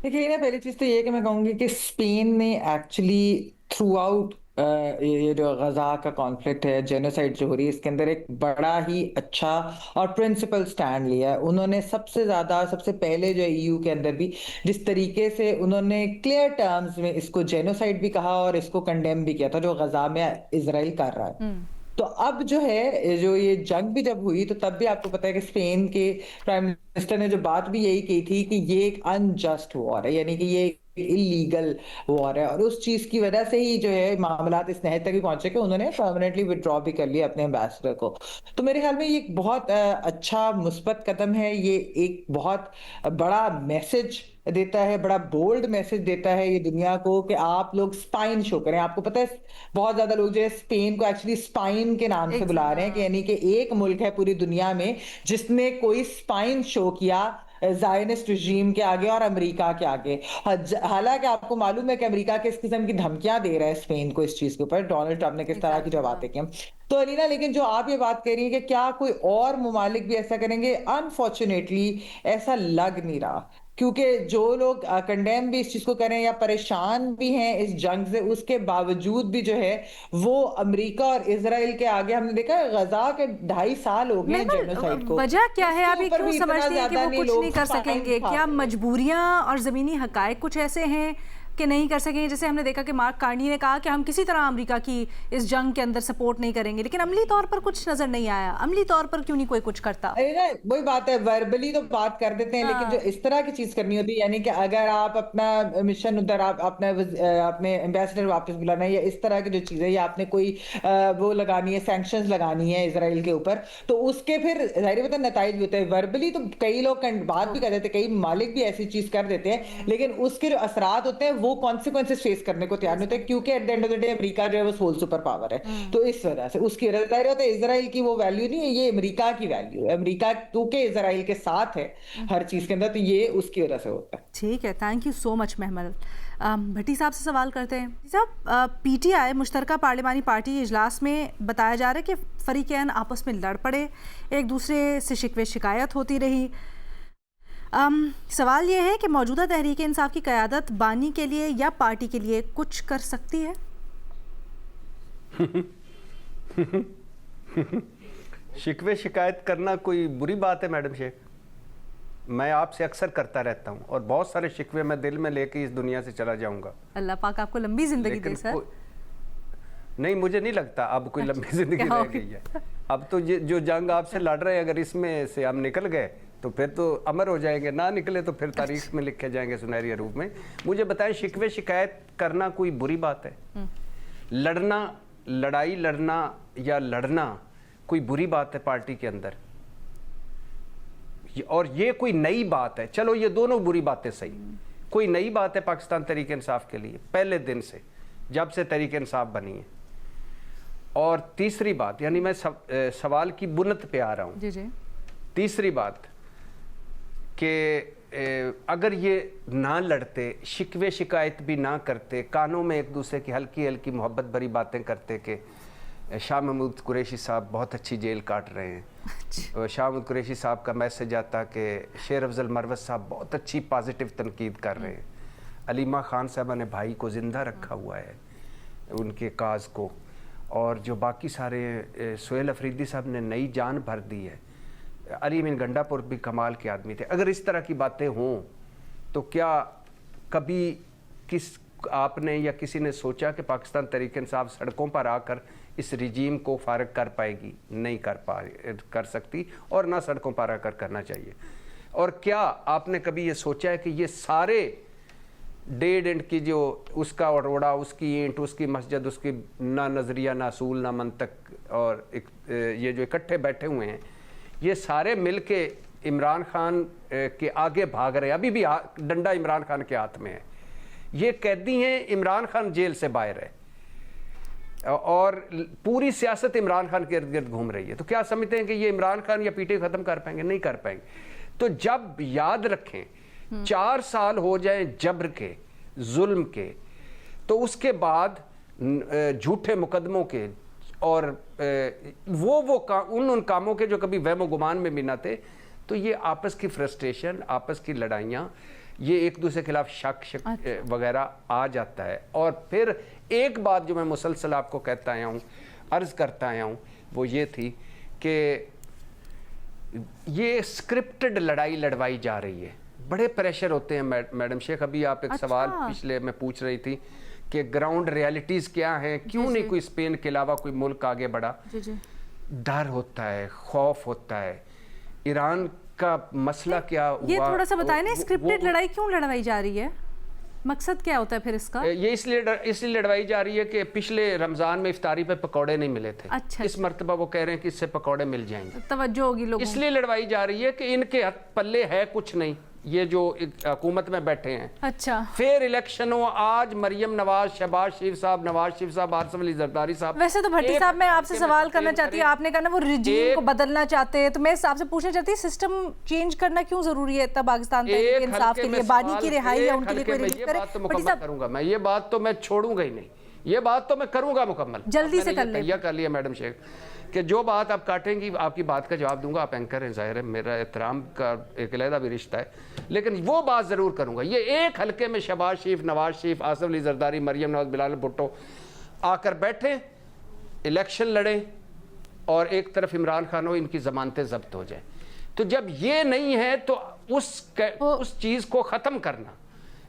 देखिए ना, पहली चीज तो ये कि मैं कहूँगी कि स्पेन ने एक्चुअली थ्रू आउट ये जो गजा का कॉन्फ्लिक्ट है, जेनोसाइड जो हो रही है, इसके अंदर एक बड़ा ही अच्छा और प्रिंसिपल स्टैंड लिया है। उन्होंने सबसे पहले जो ईयू के अंदर भी जिस तरीके से उन्होंने क्लियर टर्म्स में इसको जेनोसाइड भी कहा और इसको कंडेम भी किया था जो गजा में इजराइल कर रहा है। तो अब जो है, जो ये जंग भी जब हुई तो तब भी आपको पता है कि स्पेन के प्राइम मिनिस्टर ने जो बात भी यही की थी कि ये एक अनजस्ट वॉर है, यानी कि ये इलीगल वॉर है, और उस चीज की वजह से ही जो है मामलात इस नहज तक भी पहुंचे कि उन्होंने परमानेंटली विड्रॉ भी कर लिया अपने एम्बेसडर को। तो मेरे ख्याल में ये एक बहुत अच्छा मुस्बत कदम है, ये एक बहुत बड़ा मैसेज देता है, बड़ा बोल्ड मैसेज देता है ये दुनिया को कि आप लोग स्पाइन शो करें। आपको पता है बहुत ज्यादा लोग जो है स्पेन को एक्चुअली स्पाइन के नाम से बुला रहे हैं, कि यानी कि एक मुल्क है पूरी दुनिया में जिसने कोई स्पाइन शो किया ज़ायनिस्ट रिजीम के आगे और अमेरिका के आगे। हालांकि आपको मालूम है कि अमेरिका किस किस्म की धमकियां दे रहा है स्पेन को इस चीज के ऊपर, डोनाल्ड ट्रंप ने किस तरह की जो बातें की। तो अलीना, लेकिन जो आप ये बात कह रही हैं कि क्या कोई और ममालिक भी ऐसा करेंगे, अनफॉर्चुनेटली ऐसा लग नहीं रहा, क्योंकि जो लोग कंडेम भी इस चीज को करें या परेशान भी हैं इस जंग से, उसके बावजूद भी जो है वो अमेरिका और इजराइल के आगे, हमने देखा है गजा के 2.5 साल हो गए जेनोसाइड को। वजह क्या है, आप ये क्यों समझते हैं कि वो कुछ नहीं कर सकेंगे? क्या मजबूरियां और जमीनी हकायक कुछ ऐसे हैं कि नहीं कर सकेंगे? जैसे हमने देखा कि मार्क कार्नी ने कहा कि हम किसी तरह अमेरिका की इस जंग के अंदर सपोर्ट नहीं करेंगे, लेकिन अमली तौर पर कुछ नजर नहीं आया। अमली तौर पर क्यों नहीं कोई कुछ करता? वही बात है, वर्बली तो बात कर देते हैं, लेकिन जो इस तरह की चीज करनी होती है, यानी कि अगर आप अपना मिशन उधर आप अपने एम्बेसडर वापस बुलाना है या इस तरह की जो चीजें, या आपने कोई वो लगानी है, सैंक्शंस लगानी है इसराइल के ऊपर, तो उसके फिर जाहिर बात है नताइज भी होते हैं। वर्बली तो कई लोग बात भी कर देते हैं, कई मालिक भी ऐसी चीज कर देते हैं, लेकिन उसके जो असरात होते हैं वो कॉन्सिक्वेंसेस फेस करने को तैयार नहीं होते, क्योंकि at the end of the day America जो है वो सोल सुपर पावर है। तो इस वजह से उसकी जाहिर होता है इजराइल की वो वैल्यू नहीं है, ये अमेरिका की वैल्यू है। अमेरिका क्योंकि इजराइल के साथ है हर चीज के अंदर, तो ये उसकी वजह से होता है। ठीक है, थैंक यू सो मच महमल। भट्टी साहब से सवाल करते हैं। साहब, पीटीआई मुश्तरका पार्लिमानी पार्टी इजलास में बताया जा रहा है कि फरीकैन आपस में लड़ पड़े, एक दूसरे से शिकवे शिकायत होती रही। सवाल ये है कि मौजूदा तहरीक इंसाफ की क़यादत बानी के लिए या पार्टी के लिए कुछ कर सकती है? शिकवे शिकायत करना कोई बुरी बात है मैडम शेख? मैं आपसे अक्सर करता रहता हूं और बहुत सारे शिकवे मैं दिल में लेके इस दुनिया से चला जाऊंगा। अल्लाह पाक आपको लंबी जिंदगी दे सर। नहीं, मुझे नहीं लगता अब कोई लंबी जिंदगी रह गई है। अब तो ये जो जंग आपसे लड़ रहे हैं, अगर इसमें से हम निकल गए तो फिर तो अमर हो जाएंगे, ना निकले तो फिर तारीख में लिखे जाएंगे सुनहरी रूप में। मुझे बताएं, शिकवे शिकायत करना कोई बुरी बात है? लड़ना, लड़ाई लड़ना या लड़ना कोई बुरी बात है पार्टी के अंदर? और ये कोई नई बात है? चलो ये दोनों बुरी बातें सही, कोई नई बात है पाकिस्तान तहरीक इंसाफ के लिए पहले दिन से, जब से तहरीक इंसाफ बनी है। और तीसरी बात, यानी मैं सवाल की बुनत पे आ रहा हूँ। जी जी। तीसरी बात कि अगर ये ना लड़ते, शिकवे शिकायत भी ना करते, कानों में एक दूसरे की हल्की हल्की मोहब्बत भरी बातें करते कि शाह महमूद कुरैशी साहब बहुत अच्छी जेल काट रहे हैं, शाह महमूद कुरैशी साहब का मैसेज आता कि शेर अफजल मरवत साहब बहुत अच्छी पॉजिटिव तनकीद कर रहे हैं, अलीमा खान साहबा ने भाई को ज़िंदा रखा हुआ है उनके काज को, और जो बाकी सारे सुहेल अफरीदी साहब ने नई जान भर दी है, अली अमीन गंडापुर भी कमाल के आदमी थे। अगर इस तरह की बातें हों तो क्या कभी आपने या किसी ने सोचा कि पाकिस्तान तहरीक इंसाफ सड़कों पर आकर इस रिजीम को फारग कर पाएगी? नहीं कर सकती, और ना सड़कों पर आकर करना चाहिए। और क्या आपने कभी ये सोचा है कि ये सारे डेढ़ इंट की जो उसका रोड़ा, उसकी ईंट, उसकी मस्जिद, उसकी ना नज़रिया, ना असूल, ना मंतक, और ये जो इकट्ठे बैठे हुए हैं, ये सारे मिल के इमरान खान के आगे भाग रहे हैं? अभी भी डंडा इमरान खान के हाथ में है, ये कैदी हैं, इमरान खान जेल से बाहर है, और पूरी सियासत इमरान खान के इर्द गिर्द घूम रही है। तो क्या समझते हैं कि ये इमरान खान या पीटीआई ख़त्म कर पाएंगे? नहीं कर पाएंगे। तो जब याद रखें 4 साल हो जाए जबर के, जुल्म के, तो उसके बाद झूठे मुकदमों के और उन कामों के जो कभी वहम गुमान में भी ना थे, तो ये आपस की फ्रस्ट्रेशन, आपस की लड़ाइयाँ, ये एक दूसरे के खिलाफ शक वगैरह आ जाता है। और फिर एक बात जो मैं मुसलसल आपको कहता आया हूँ, अर्ज़ करता आया हूँ, वो ये थी कि ये स्क्रिप्टेड लड़ाई लड़वाई जा रही है, बड़े प्रेशर होते हैं मैडम शेख। अभी आप एक सवाल पिछले में पूछ रही थी कि ग्राउंड रियलिटीज़ क्या हैं, क्यों नहीं कोई स्पेन के अलावा कोई मुल्क आगे बढ़ा? डर होता है, खौफ होता है। ईरान का मसला क्या हुआ, ये थोड़ा सा बताएं ना, स्क्रिप्टेड लड़ाई क्यों लड़वाई जा रही है? मकसद क्या होता है फिर इसका? ये इसलिए लड़वाई जा रही है कि पिछले रमज़ान में इफ्तारी पे पकौड़े नहीं मिले थे। अच्छा। इस मरतबा वो कह रहे हैं कि इससे पकौड़े मिल जाएंगे, तवज्जो होगी लोगों। इसलिए लड़वाई जा रही है कि इनके पल्ले है कुछ नहीं, ये जो हुकूमत में बैठे हैं। अच्छा। फिर इलेक्शन हो, आज मरियम नवाज, शहबाज शरीफ साहब, आसिफ अली जरदारी साहब। वैसे तो भट्टी साहब, मैं आपसे सवाल करना चाहती हूँ, आपने कहा ना वो रिजीम को बदलना चाहते हैं, तो मैं आपसे पूछना चाहती हूँ सिस्टम चेंज करना क्यों जरूरी है इतना पाकिस्तान तहरीक इंसाफ के लिए? बानी की रिहाई या उनके लिए कोई रिलीफ करे? करूंगा मैं, ये बात तो मैं छोड़ूंगा ही नहीं, ये बात तो मैं करूंगा मुकम्मल, जल्दी से कर लिया मैडम शेख कि जो बात आप काटेंगी आपकी बात का जवाब दूंगा। आप एंकर हैं, जाहिर है मेरा एहतराम का एक अलहदा भी रिश्ता है, लेकिन वो बात ज़रूर करूंगा। ये एक हल्के में शहबाज शरीफ, नवाज शरीफ, आसिफ अली जरदारी, मरियम नवाज, बिलाल भुट्टो आकर बैठे, इलेक्शन लड़े और एक तरफ इमरान खान हो, इनकी ज़मानतें जब्त हो जाए। तो जब ये नहीं है तो उस चीज़ को ख़त्म करना,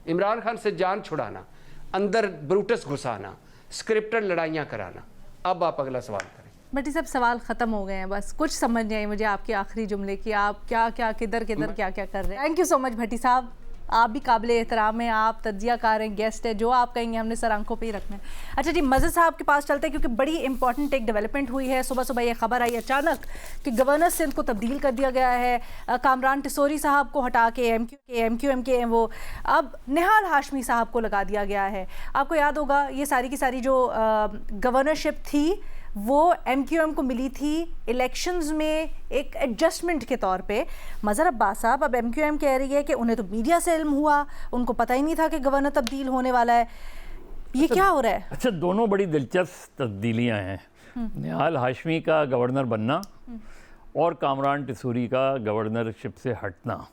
इमरान खान से जान छुड़ाना, अंदर ब्रूटस घुसाना, स्क्रिप्टेड लड़ाइयाँ कराना। अब आप अगला सवाल करें। भट्टी साहब सवाल ख़त्म हो गए हैं, बस कुछ समझ नहीं आई मुझे आपके आखिरी जुमले की, आप क्या क्या किधर किधर क्या क्या कर रहे हैं। थैंक यू सो मच भट्टी साहब, आप भी काबिल एहतराम हैं, आप तज्जियाकार हैं, गेस्ट है, जो आप कहेंगे हमने सर आंखों पे ही रखना है। अच्छा जी, मज़हर साहब के पास चलते हैं क्योंकि बड़ी इंपॉर्टेंट एक डेवलपमेंट हुई है। सुबह सुबह ये खबर आई अचानक कि गवर्नर सिंध को तब्दील कर दिया गया है। कामरान टिसोरी साहब को हटा के एमक्यूएम के वो अब निहाल हाशमी साहब को लगा दिया गया है। आपको याद होगा ये सारी की सारी जो गवर्नरशिप थी वो एमक्यूएम को मिली थी इलेक्शंस में एक एडजस्टमेंट के तौर पे। मज़हर अब्बास साहब, अब एमक्यूएम कह रही है कि उन्हें तो मीडिया से इल्म हुआ, उनको पता ही नहीं था कि गवर्नर तब्दील होने वाला है। ये क्या हो रहा है? अच्छा, दोनों बड़ी दिलचस्प तब्दीलियाँ हैं, निहाल हाशमी का गवर्नर बनना और कामरान टिसोरी का गवर्नरशिप से हटना।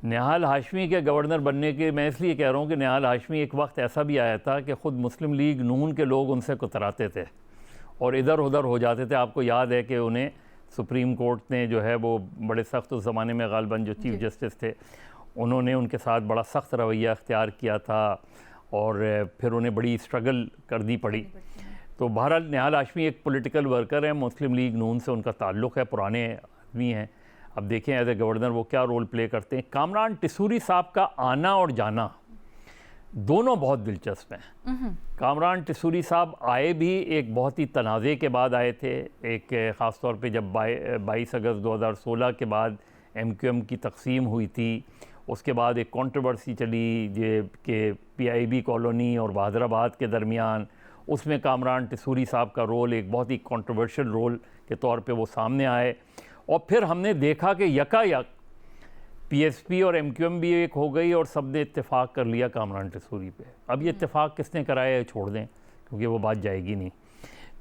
निहाल हाशमी के गवर्नर बनने के मैं इसलिए कह रहा हूँ कि निहाल हाशमी एक वक्त ऐसा भी आया था कि ख़ुद मुस्लिम लीग नून के लोग उनसे कुतराते थे और इधर उधर हो जाते थे। आपको याद है कि उन्हें सुप्रीम कोर्ट ने जो है वो बड़े सख्त उस ज़माने में गालिबन जो चीफ़ जस्टिस थे उन्होंने उनके साथ बड़ा सख्त रवैया अख्तियार किया था और फिर उन्हें बड़ी स्ट्रगल करनी पड़ी। तो बहरहाल निहाल हाशमी एक पॉलिटिकल वर्कर है, मुस्लिम लीग नून से उनका ताल्लुक़ है, पुराने आदमी हैं। अब देखें एज ए गवर्नर वो क्या रोल प्ले करते हैं। कामरान टिसोरी साहब का आना और जाना दोनों बहुत दिलचस्प हैं। कामरान टिसोरी साहब आए भी एक बहुत ही तनाज़े के बाद आए थे, एक ख़ास तौर पे जब 22 अगस्त 2016 के बाद एमक्यूएम की तकसीम हुई थी। उसके बाद एक कंट्रोवर्सी चली कि पीआईबी कॉलोनी और बहादुराबाद के दरमियान, उसमें कामरान टिसोरी साहब का रोल एक बहुत ही कंट्रोवर्शियल रोल के तौर पे वो सामने आए। और फिर हमने देखा कि यकायक पीएसपी और एमक्यूएम भी एक हो गई और सब ने इत्तेफाक कर लिया कामरान टिसोरी पे। अब ये इत्तेफाक किसने कराया छोड़ दें, क्योंकि वो बात जाएगी नहीं।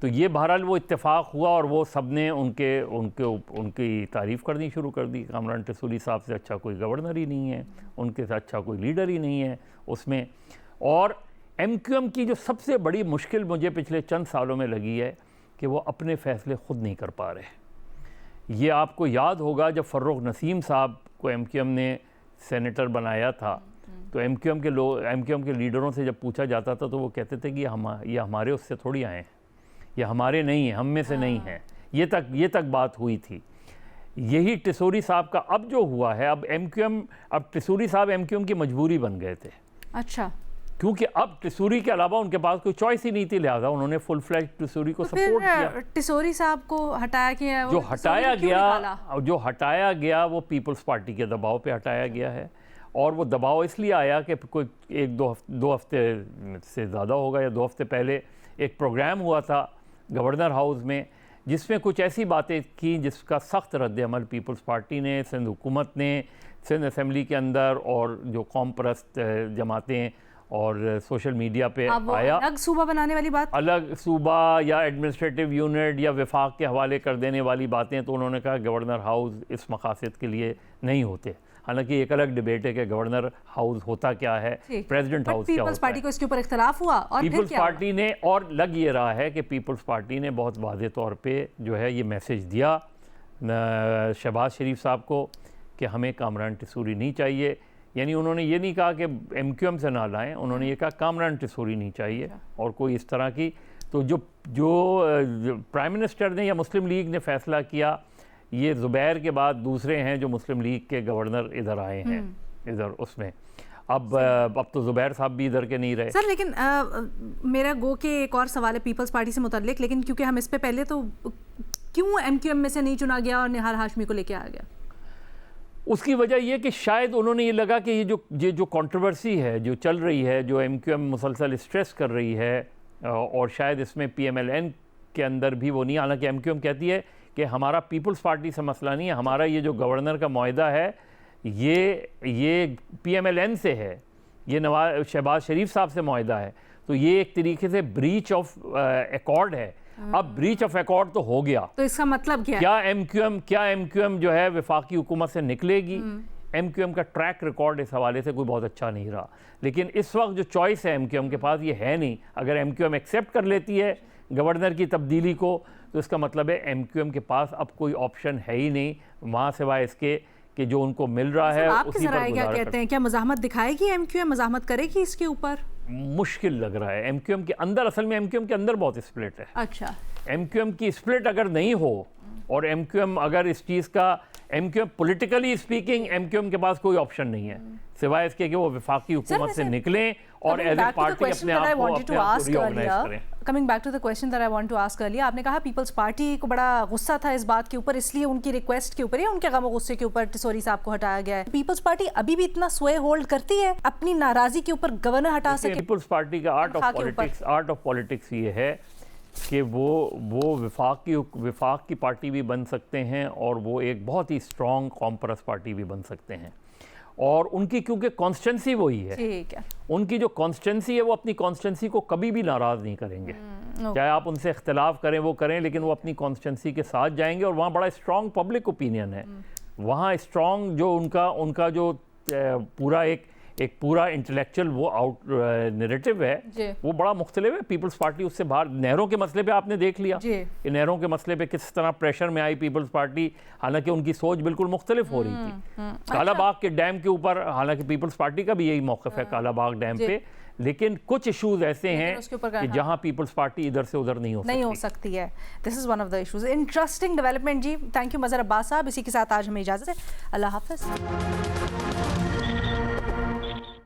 तो ये बहरहाल वो इत्तेफाक हुआ और वो सब ने उनकी तारीफ़ करनी शुरू कर दी। कामरान टिसोरी साहब से अच्छा कोई गवर्नर ही नहीं है, उनके से अच्छा कोई लीडर ही नहीं है उसमें। और एमक्यूएम की जो सबसे बड़ी मुश्किल मुझे पिछले चंद सालों में लगी है कि वो अपने फ़ैसले ख़ुद नहीं कर पा रहे। ये आपको याद होगा जब फ़र्रुख नसीम साहब को एमक्यूएम ने सेनेटर बनाया था तो एमक्यूएम के लीडरों से जब पूछा जाता था तो वो कहते थे कि ये हमारे उससे थोड़ी आए हैं, ये हमारे नहीं हैं, हम में से नहीं हैं। ये तक बात हुई थी। यही टिसोरी साहब का अब जो हुआ है, अब टिसोरी साहब एमक्यूएम की मजबूरी बन गए थे। अच्छा, क्योंकि अब टिसोरी के अलावा उनके पास कोई चॉइस ही नहीं थी, लिहाजा उन्होंने फुल फ्लैश टिसोरी को सपोर्ट किया। टिसोरी साहब को हटाया गया, जो हटाया गया वो पीपल्स पार्टी के दबाव पे हटाया गया है। और वो दबाव इसलिए आया कि कोई दो हफ्ते से ज़्यादा होगा या 2 हफ्ते पहले एक प्रोग्राम हुआ था गवर्नर हाउस में जिसमें कुछ ऐसी बातें की जिसका सख्त रद्द अमल पीपल्स पार्टी ने, सिंध हुकूमत ने, सिंध असम्बली के अंदर और जो कौम परस्त जमातें और सोशल मीडिया पे आया। अलग सूबा बनाने वाली बात, अलग सूबा या एडमिनिस्ट्रेटिव यूनिट या विफाक के हवाले कर देने वाली बातें, तो उन्होंने कहा गवर्नर हाउस इस मकासद के लिए नहीं होते। हालांकि एक अलग डिबेट है कि गवर्नर हाउस होता क्या है, प्रेसिडेंट हाउस क्या होता है। पीपल्स पार्टी को इसके ऊपर इख्तलाफ हुआ और पीपल्स पार्टी ने, और लग ये रहा है कि पीपल्स पार्टी ने बहुत वाज़ेह तौर पे जो है ये मैसेज दिया शहबाज शरीफ साहब को कि हमें कामरान टिसोरी नहीं चाहिए। यानी उन्होंने ये नहीं कहा कि एमक्यूएम से ना लाएं, उन्होंने ये कहा कामरान टिसोरी नहीं चाहिए और कोई इस तरह की। तो जो प्राइम मिनिस्टर ने या मुस्लिम लीग ने फ़ैसला किया, ये ज़ुबैर के बाद दूसरे हैं जो मुस्लिम लीग के गवर्नर इधर आए हैं इधर उसमें। अब तो ज़ुबैर साहब भी इधर के नहीं रहे। सर लेकिन मेरा गो के एक और सवाल है पीपल्स पार्टी से मुतल्लिक, लेकिन क्योंकि हम इस पे पहले तो क्यों MQM में से नहीं चुना गया और निहाल हाशमी को लेके आ गया? उसकी वजह यह कि शायद उन्होंने ये लगा कि ये जो कंट्रोवर्सी है जो चल रही है, जो MQM मुसलसल स्ट्रेस कर रही है, और शायद इसमें PMLN के अंदर भी वो नहीं, हालांकि MQM कहती है कि हमारा पीपल्स पार्टी से मसला नहीं है, हमारा ये जो गवर्नर का मुआहदा है ये PMLN से है, ये शहबाज शरीफ साहब से मुआहदा है, तो ये एक तरीके से ब्रीच ऑफ एकॉर्ड है। अब ब्रीच ऑफ एकॉर्ड तो हो गया, तो इसका मतलब क्या है? क्या MQM जो है वफाकी हुकूमत से निकलेगी? MQM का ट्रैक रिकॉर्ड इस हवाले से कोई बहुत अच्छा नहीं रहा, लेकिन इस वक्त जो चॉइस है MQM के पास ये है नहीं। अगर MQM एक्सेप्ट कर लेती है गवर्नर की तब्दीली को, तो इसका मतलब है MQM के पास अब कोई ऑप्शन है ही नहीं वहाँ सिवाय इसके कि जो उनको मिल रहा है उसी पर क्या कहते हैं, क्या मज़ाहमत दिखाएगी MQM, मज़ाहमत करेगी इसके ऊपर? मुश्किल लग रहा है MQM के अंदर, असल में MQM के अंदर बहुत स्प्लिट है। अच्छा, MQM की स्प्लिट अगर नहीं हो और MQM अगर इस चीज़ का MQM पॉलिटिकली स्पीकिंग MQM के पास कोई ऑप्शन नहीं है सिवाय इसके कि वो वफाकी हुकूमत से निकलें और एज ए पार्टी अपने आप को रीऑर्गेनाइज करें। Coming back to the question that I want to ask earlier, आपने कहा पीपल्स पार्टी को बड़ा गुस्सा था इस बात के ऊपर, इसलिए उनकी रिक्वेस्ट के ऊपर या उनके गम गुस्से के ऊपर टिसोरी साहब को हटाया गया है। पीपल्स पार्टी अभी भी इतना स्वे होल्ड करती है अपनी नाराजगी के ऊपर गवर्नर हटा सके? पीपल्स पार्टी का आर्ट ऑफ पॉलिटिक्स ये है कि वो विफाक की पार्टी भी बन सकते हैं और वो एक बहुत ही स्ट्रॉन्ग कॉम्प्रेस पार्टी भी बन सकते हैं, और उनकी क्योंकि कॉन्स्टेंसी वही है, ठीक है, उनकी जो कॉन्स्टेंसी है वो अपनी कॉन्स्टेंसी को कभी भी नाराज़ नहीं करेंगे। चाहे आप उनसे इख्तलाफ करें वो करें, लेकिन वो अपनी कॉन्स्टेंसी के साथ जाएंगे और वहाँ बड़ा स्ट्रॉन्ग पब्लिक ओपिनियन है, वहाँ स्ट्रॉन्ग जो उनका जो पूरा एक पूरा इंटेलेक्चुअल वो आउट नैरेटिव है वो बड़ा मुख्तलिफ है। पीपल्स पार्टी उससे बाहर, नहरों के मसले पे आपने देख लिया कि नहरों के मसले पे किस तरह प्रेशर में आई पीपल्स पार्टी, हालांकि उनकी सोच बिल्कुल मुख्तलिफ हो रही थी। कालाबाग के डैम के ऊपर हालांकि पीपल्स पार्टी का भी यही मौक़िफ़ है कालाबाग डैम पे, लेकिन कुछ इश्यूज ऐसे हैं कि जहां पीपल्स पार्टी इधर से उधर नहीं हो सकती है। This is one of the issues. Interesting development ji, thank you Mazhar Abbas साहब। इसी के साथ आज हमें इजाज़त है, अल्लाह हाफ़िज़।